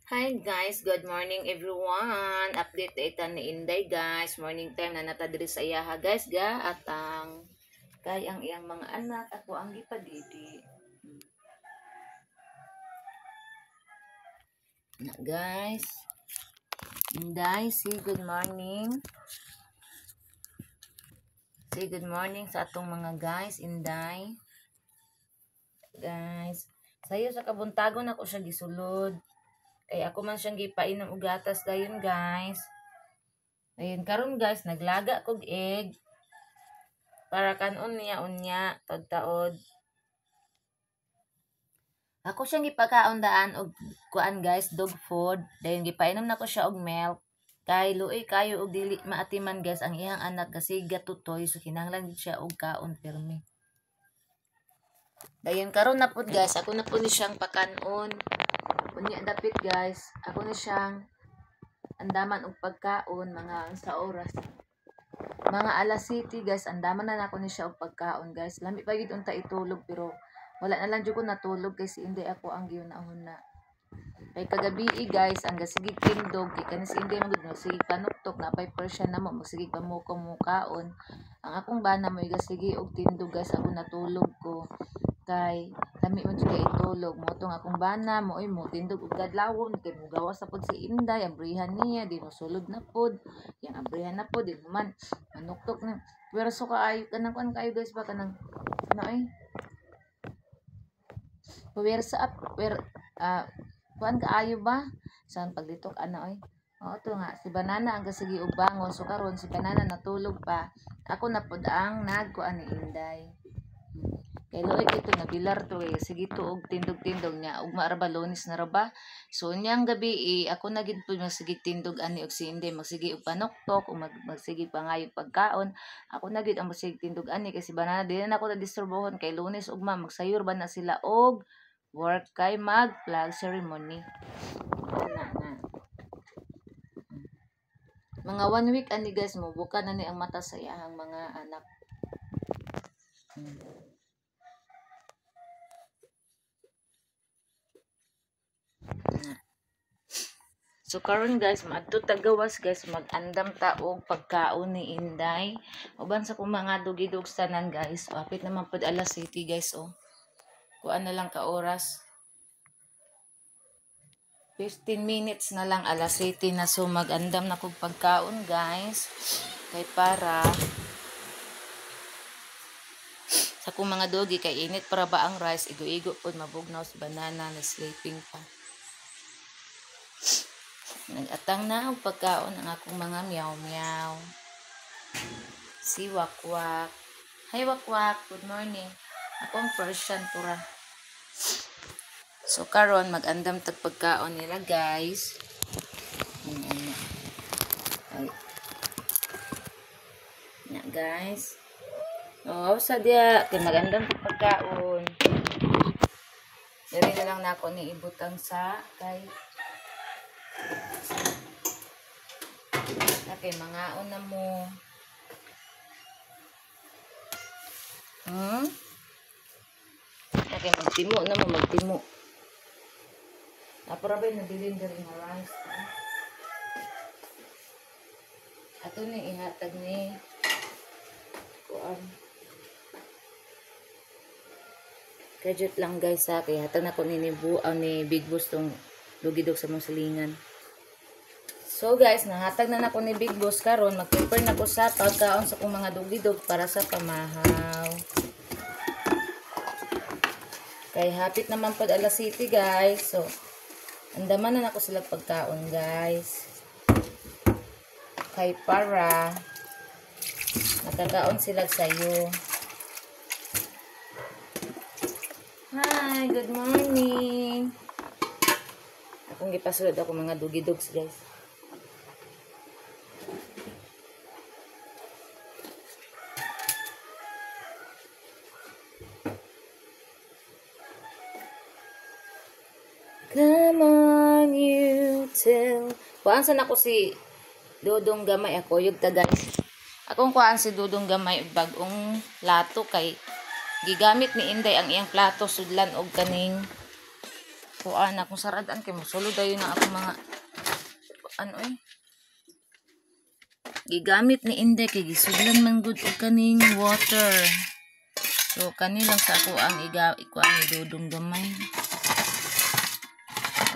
Hi guys, good morning everyone. Update ita ni Inday guys. Morning time na natadiri sa iyaha guys ga at ang kay ang iyang mga anak ako ang gipadidi. Na guys. Inday, say good morning. Say good morning sa atong mga guys, Inday. Guys, sayo sa kabuntagon ako siya gisulod. Kay ako man siyang gipainom og gatas dayon guys. Ayun karon guys, naglaga kog egg. Para kanon niya unya taod-taod. Ako siyang gipakaon daan og kuan guys, dog food. Dayon gipainom nako siya og milk. Kay luoy kayo og dili maatiman guys ang iyang anak kasi gatutoy so kinahanglan gid siya og kaon pirmi. Dayon karon na pud guys, ako na pud ni siyang pakanon. Unya dapit guys, ako ni siyang andaman og pagkaon mga sa oras. Mga alas 7 guys, andaman na nako ni siya og pagkaon guys. Lami pa gid unta itulog pero wala na lang jud ko natulog kasi hindi ako ang giunahon na. Kay kagabi guys, ang gasigig tindog kay kanis hindi man gud sige panuktok na pay Persian na mo magsige pa mo kaon. Ang akong bana mo gasige og tindog guys, ako natulog ko. Kay lami man jud kay itulog mo tong akong bana mo oy mo tindog og gadlawon kay mo gawas sa pud si Inday abrihan niya di mo sulod na pud yang abrihan na pud di man manuktok na pero so kaayo kanang kuan kayo guys ba kanang ano ay puwersa up kuan kaayo ba saan pagditok ano ay oo to nga si Banana ang kasigi og bangon so karon si Banana natulog pa ako na pud ang nagkuan ni Inday. Kay loy kito nabilar to eh. Sige to og tindog-tindog niya. Ug maaraba lunes na raba. So niyang gabi ako na gid pud magsige tindog ani og si Inday magsige og panoktok o magsige pangayo pagkaon. Ako na gid ang magsige tindog ani kasi Banana dili na ako na disturbohon kay lunes ugma magsayor ba na sila og work kay mag flag ceremony. Na. Mga 1 week ani guys mo buka na ni ang mata sa iyang mga anak. So karon guys, maadto tagawas guys, mag-andam ta og pagkaon ni Inday. Uban sa kung mga dugidog tanan guys. O, apit naman pud alas 7 guys oh. Kuan na lang ka oras. 15 minutes na lang alas 7 na so mag-andam na kog pagkaon guys. Kay para sa kung mga dogi kay init para ba ang rice igo-igo pud mabugnaw si Banana na sleeping pa. Nag-atang na og pagkaon ang akong mga meow-meow. Si Wakwak. Hi Wakwak, good morning. Akong Persian pura. So karon mag-andam tag pagkaon nila guys. Ay. Na guys. Oh, sa dia kay mag-andam tag pagkaon. Dili na lang nako ni ibutang sa kay okay, mga una mo. Okay, magtimo na mo, magtimo. Napura ba yung nabilin dali nga rice? Ato na ihatag ni kuan. Kajut lang guys ha, kaya hatag na ko ni Big Boss tong lugidog sa mong silingan. So guys, nahatag na nako ni Big Boss karon, mag-prepare na ko sa pagkaon sa kong mga dugidog para sa pamahaw. Kay hapit naman pod alas 7 guys. So andaman na nako sila pagkaon guys. Kay para makakaon sila sayo. Hi, good morning. Akong gipasulod ako mga dugidogs guys. Come on, you tell. Kuhaan san ako si Dudong Gamay ako, yung guys. Akong kuhaan si Dudong Gamay bagong lato kay gigamit ni Inday ang iyang plato sudlan og kaning kuan akong saradan kay mosulod dayon na ako mga ano gigamit ni Inday kay gisudlan man gud og kaning water. So kani lang sa ako ang ikuan ni dudong gamay.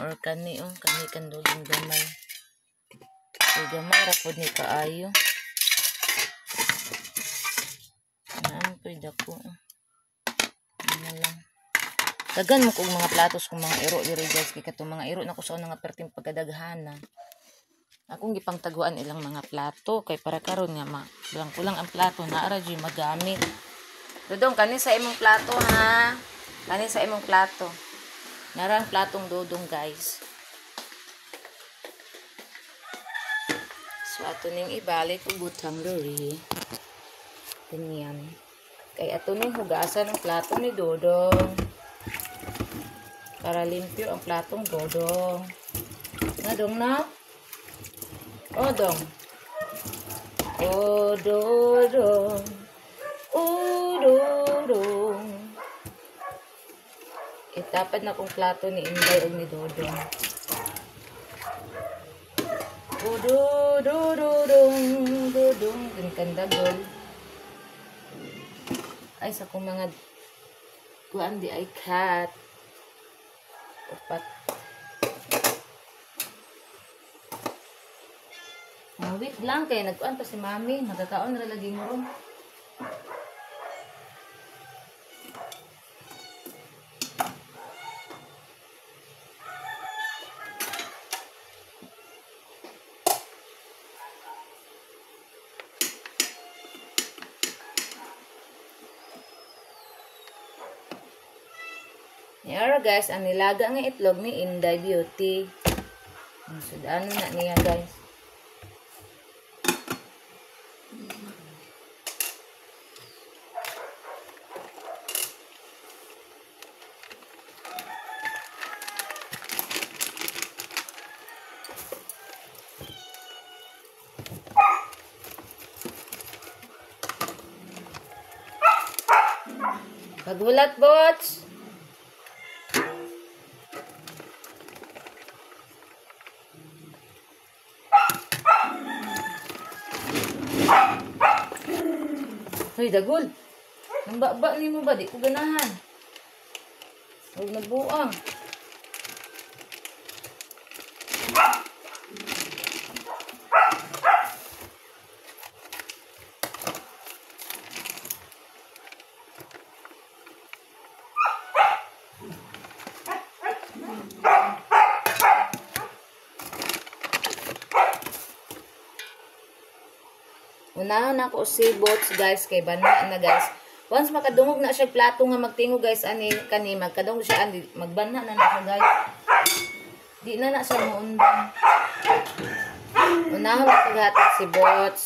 Or kani kani kan dudong gamay. So gamay ra pod ni kaayo. Naan koy dako. Ano lang. Dagan mo kog mga platos kung mga iro diri guys kay katong mga iro na ko sa nga perting pagkadaghana. Akong gipangtaguan ilang mga plato kay para karon nga bilang kulang ang plato na ara jud magamit. Dudong kani sa imong plato ha. Kani sa imong plato. Narang platong dudong guys. So ato ning ibalik ug butang lori. Ganyan. Kay ato ning hugasan ang plato ni Dodong. Para limpyo ang platong Dodong. Na dong na? O dong. O Dodong. O Dodong. Itapad na kong plato ni Inday o ni Dodong. O Dodong. Dodong. Kandagol. Ay sa kong mga kuan di ay cat. Upat. Wait lang kay nagkuan pa si Mami, magkakaon ra lagi mo ron. Yara guys, ang nilaga nga itlog ni Inday Beauty. So, ano na niya guys. Pagulat, bots! Hoy, dagol. Ang baba ni mo ba? Di ko ganahan. Huwag nagbuang. Unahan ako si bots guys kay bana na guys. Once makadungog na siya plato nga magtingo guys ani kani magkadungog siya ani magbana na siya guys. Di na siya muundang. Unahan ako gatag si bots.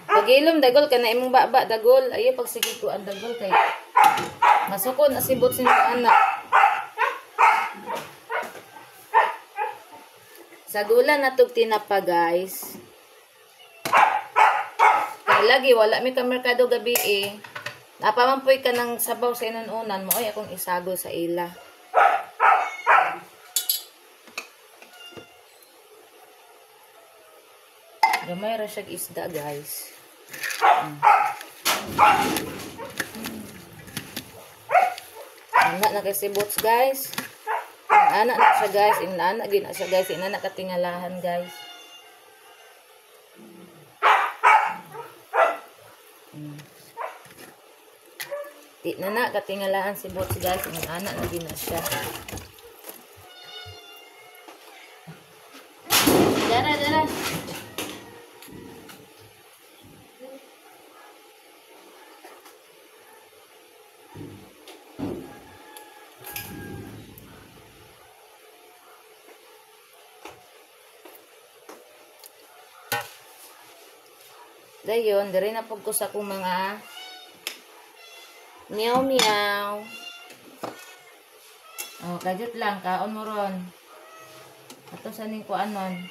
Pagilom dagol kana imong baba dagol. Ayo pagsige ko ang dagol kay masukon na si bots ni anak. Sagulan na itong tinapa guys. Kaya lagi wala may kamerkado gabi eh. Napamampoy ka ng sabaw sa inununan mo. Ay akong isagol sa ila. Gamay ra siyang isda guys. Anak na kasi bots guys. Anak na siya guys, inanak gina siya guys, inanak katingalahan guys. Di na na katingalahan si bots guys, inanak na gina siya. Dara. Dayon, diri na po ko sa akong mga meow. Oh, kajut lang, kaon mo ron. Ato sa ning kuanon.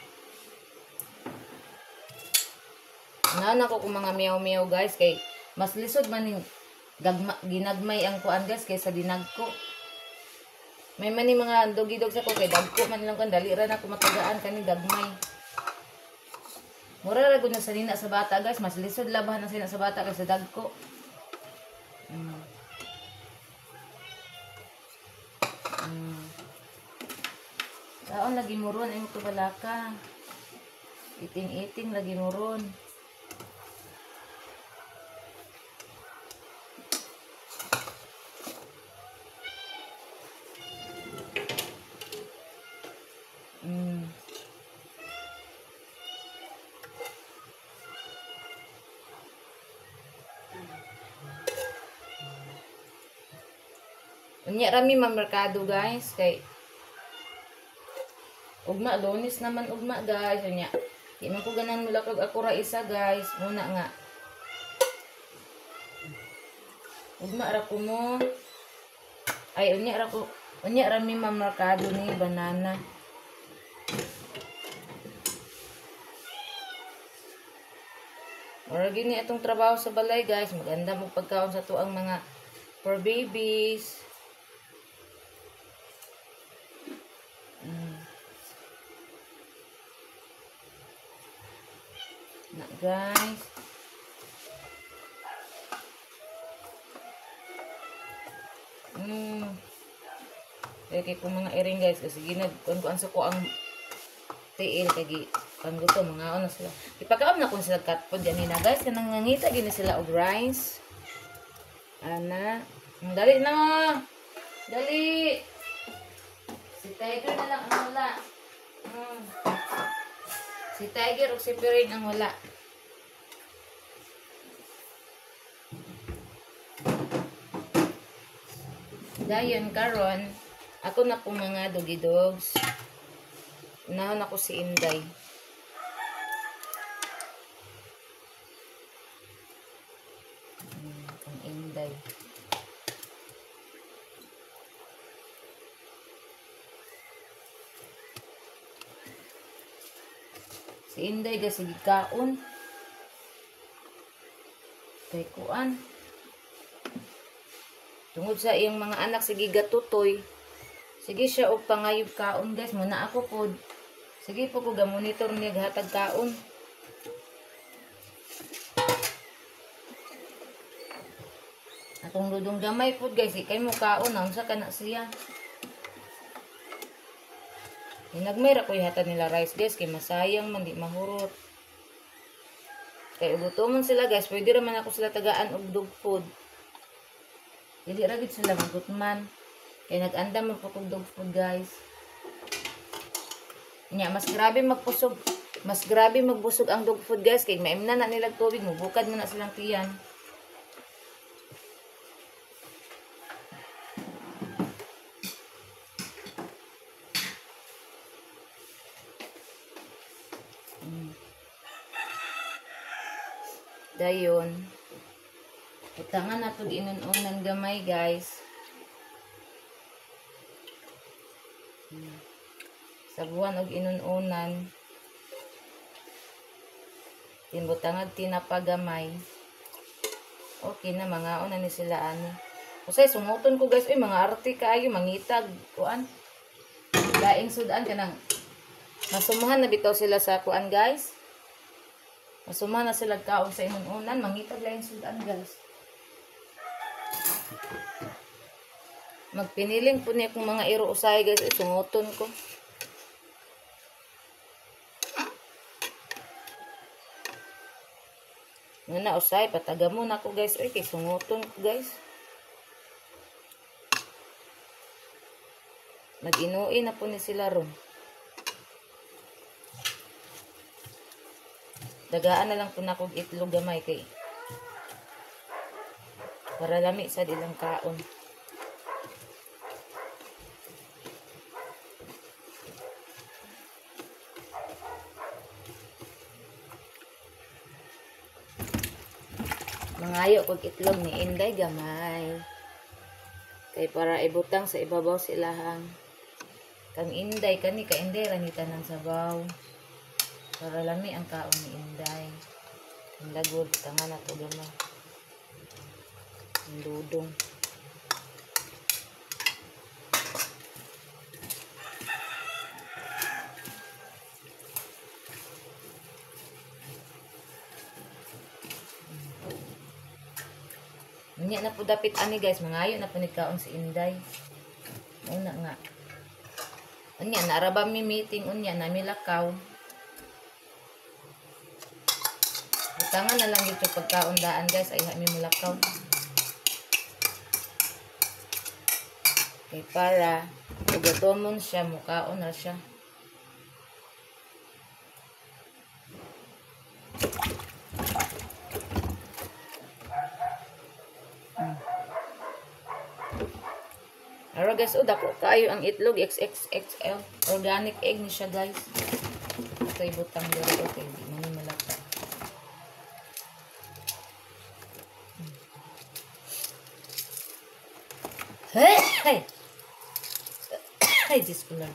Naan ako kung mga meow guys, kay Mas lisod man ning ginagmay ang kuan guys kaysa dinagko. May mani mga dogidog sa ko kay dagko man lang kan dali ra na ko matagaan kani gagmay. Mura ra gud na sanina sa bata guys, mas lisod labahan na sina sa bata kaysa dagko. Taon lagi muron ay mo balaka. Iting-iting lagi muron. Unya rami merkado guys kay ugma Lunes naman ugma guys unya. Di man ko ganan mulakag ako ra isa guys. Muna nga. Ugma ra ko mo. Ay unya rami merkado ni banana. Ora gini atong trabaho sa balay guys. Maganda mo pagkaon sa tuang mga for babies. Na guys. Okay po mga iring guys kasi ginagkuan sa ko ang tiil kay kan gusto mga ano sila. Ipakaon na ko sila cat food yan na guys kanang nangita gini sila og rice. Ana, dali na. Dali. Si Tiger na lang ang wala. Si Tiger o si Pirin ang wala. Dayon karon, ako na po mga dogi-dogs. Unahon ako si Inday. Ang Inday. Si Inday kasi gikaon. Kay kuan. Tungod sa iyang mga anak sige gatutoy. Sige siya og pangayog kaon guys. Muna ako pod. Sige po ko ga-monitor niya gahatag kaon. Atong dudong gamay pod guys. Ikay mo kaon. Naunsa ka na siya. Nagmayra ko ihatag nila rice guys. Kay masayang man di mahurot. Kay ubutomon sila guys. Pwede raman ako sila tagaan og dog food. Dili ra gid sila magutman. Kay nag-anda man po kog dog food guys. Nya mas grabe magpusog. Mas grabe magbusog ang dog food guys kay maimna na nila tubig mo. Bukad mo na silang tiyan. Dayon. Utangan na ito inununan gamay guys. Sa buwan og inununan. Tinbutangag tinapagamay. Okay na mga una ni sila ani. Usay sunguton ko guys, mga arte kaayo mangitag kuan. Laing sudan kanang masumahan na bitaw sila sa kuan guys. Masumahan na sila kaon sa inununan, mangitag laing sudan guys. Magpiniling po niya kung mga iro usay guys, sunguton ko. Nga na usay, pataga mo na ko guys. Uy, kay sunguton ko guys. Mag-inuin na po ni sila ron. Dagaan na lang po na kong itlog gamay kay. Para lami sa ilang kaon. Mangayo kog itlog ni Inday gamay. Kay para ibutang sa ibabaw silahang. Kang Inday kani ka Inday ranitan ng sabaw. Para lami ang kaon ni Inday. Ang lagod tanga na to gamay. Ang dudong. Unya na po dapit ani guys, mangayo na po nagkaon si Inday. Una nga. Unya naraba mi meeting unya na milakaw. Butangan na lang dito pagkaon daan guys, ay mi mulakaw. Kay para ugatomon siya, mukaon na siya. Ara guys, dako kayo ang itlog XXXL. Organic egg ni siya guys. Ito ibutang dito kay di man malaka. Hey! Hey! Ay, Diyos ko lang.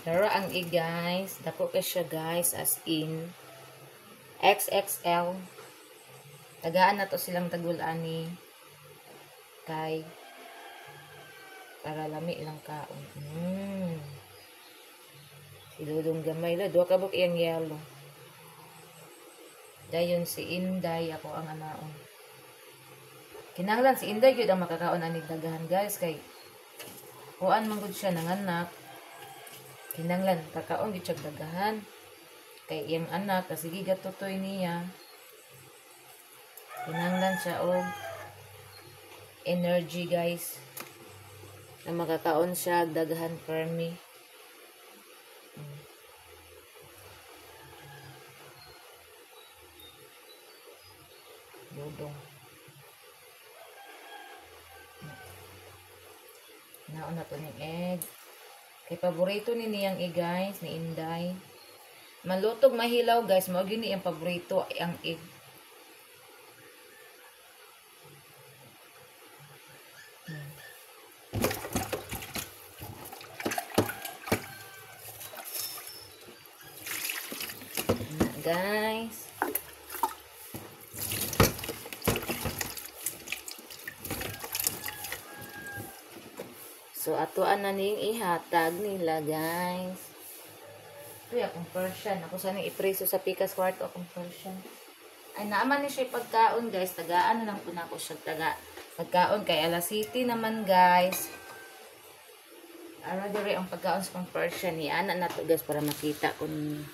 Pero ang egg guys, dako ka siya guys, as in XXL. Tagaan na to silang tagulani kay para lami ilang kaon. Siludong gamay la, duwa ka buk iyang yellow. Dayon si Inday, ako ang anaon. Kinahanglan si Inday gyud ang makakaon ani dagahan guys kay kuan man gud siya nanganak. Kinahanglan kakaon gyud siya dagahan. Kay iyang anak kasi gigatutoy niya. Kinahanglan siya og energy guys. Na makakaon siya dagahan permi. Dudong. Naon na to ng egg. Kay paborito ni niyang egg guys, ni Inday. Malutog mahilaw guys, mao gini ang paborito ang egg. Guys. So, atuan na ning ihatag nila, guys. Ito yung akong Persian. Ako sana ipreso sa pikas kwarto akong Persian. Ay, naaman ni siya pagkaon, guys. Tagaan na lang po na ako siya pagkaon. Kay alas city naman, guys. Ara dire ang pagkaon sa akong Persian. Iana na to, guys, para makita kung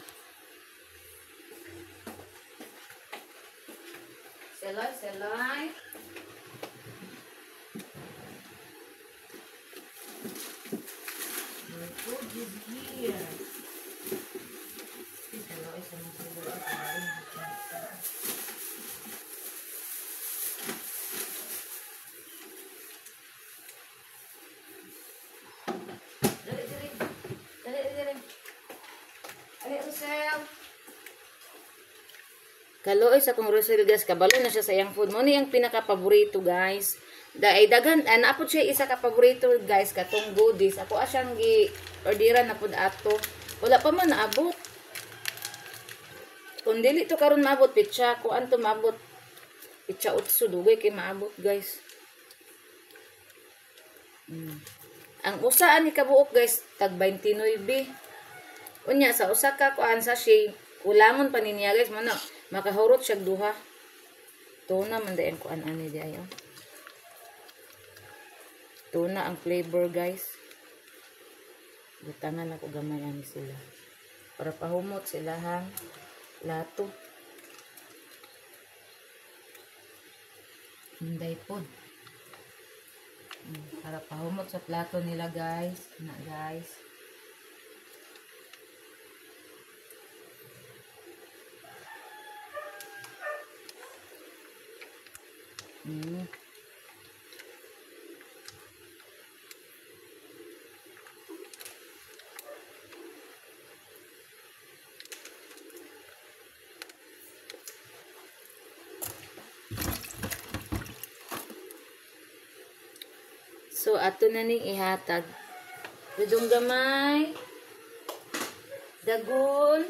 Selay. My food is here. Selay sa mga selay. Dali. Ali, Rosel. Kaloy sa kong Rosel guys, kabalo na siya sa iyang food. Mo ni ang pinaka-paborito guys. Daghan, naapod siya isa ka-paborito guys, katong goodies. Ako asyang gi-orderan na pud ato. Wala pa man naabot. Kung dili to karon maabot, pitsa, kuan to maabot. Pitsa utso, dugay kay maabot guys. Ang usaan ni kabuok guys, tag 29. Unya, sa usa ka kuan sa siya, kulangon pa niya guys, mo na. Makahurot siya duha. Tuna man dayon ko ani di ayo. Tuna ang flavor guys. Butangan ako gamay ani sila. Para pahumot sila hang lato. Hinday po. Para pahumot sa plato nila guys. Na guys. So, ato na ning ihatag. Dudong gamay. dagol.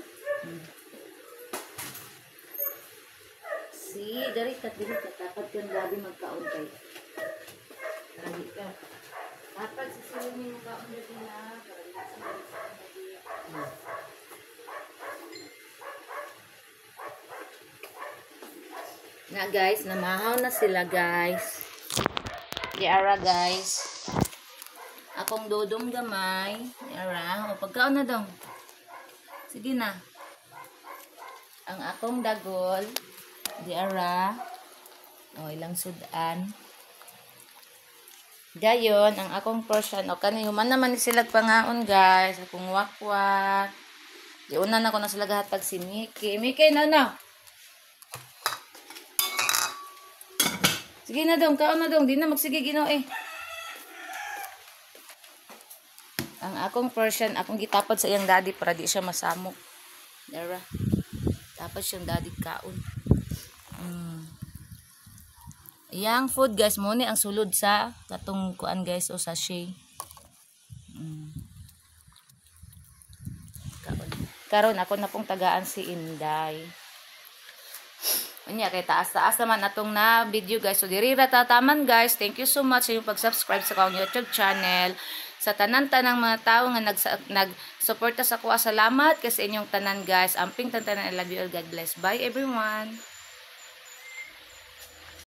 Si, dari ka. Dapat kang gabi magkaon kay. Dari ka. Dapat sisilin mo kaon dito na. Na guys, namahaw na sila guys. Diara guys. Akong dodong gamay. Diara. O pagkaon na dong. Sige na. Ang akong dagol. Diara. O ilang sudan. Dayon, ang akong portion. O kaniyuman naman ni sila pangaon guys. Akong wakwak. Diunan ako na sila gahatag si Miki. Miki na na. Sige na dong, kaon na dong. Di na magsige Ginoo eh. Ang akong portion, akong gitapad sa iyang daddy para di siya masamok. Dara. Tapos yung daddy kaon. Yang food guys, mo ni ang sulod sa katong kuan guys o sa shay. Karon ako na pong tagaan si Inday. Unya kay taas-taas naman atong na video guys. So diri ra tataman guys. Thank you so much sa inyong pag-subscribe sa akong YouTube channel. Sa tanan-tanang mga tao nga nag-suporta sa kuha. Salamat kasi inyong tanan guys. Amping tanan, I love you all. God bless. Bye everyone.